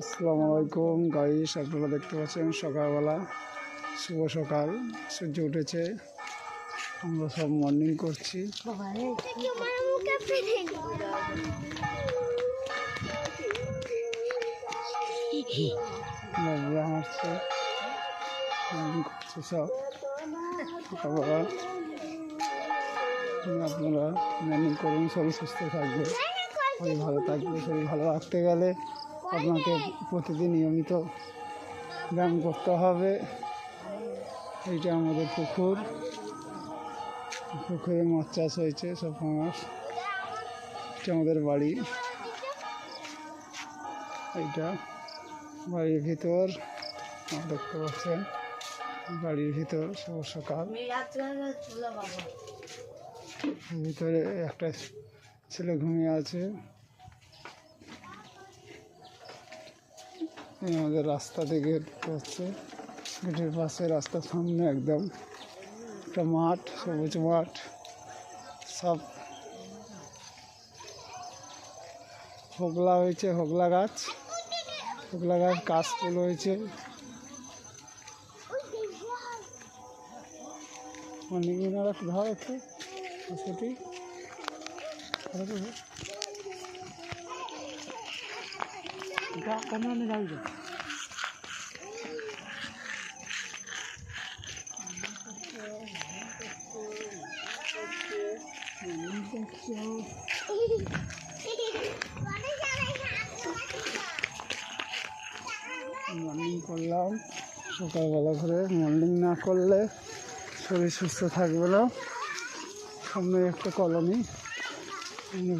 আসসালামু আলাইকুম গাইস, আপনারা দেখতে পাচ্ছেন সকালবেলা, শুভ সকাল, সূর্য উঠেছে। আমরা সব মর্নিং করছি। হাঁটছে, মর্নিং করছে সব সকালবেলা। আপনারা মর্নিং করুন, শরীর সুস্থ থাকবে, শরীর ভালো থাকবে। শরীর ভালো রাখতে গেলে আপনাকে প্রতিদিন নিয়মিত ব্যায়াম করতে হবে। এইটা আমাদের পুকুরে মাছ চাষ হয়েছে, সব মাছ। এটা আমাদের বাড়ি, এইটা বাড়ির ভিতর দেখতে পাচ্ছেন। বাড়ির ভিতর শুভ সকাল। ভিতরে একটা ছেলে ঘুমিয়ে আছে। আমাদের রাস্তা থেকে হচ্ছে গেটের পাশে, রাস্তার সামনে একদম একটা মাঠ, সবুজ মাঠ, সব হোগলা হয়েছে, হোগলা গাছ কাশফুল হয়েছে। অনেক দিনের একটু ধর একটু সেটি যাবে। মর্নিং করলাম সকালবেলা করে। মর্নিং না করলে শরীর সুস্থ থাকবে না। সামনে একটা কলোনি,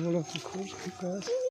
বড় পুকুর।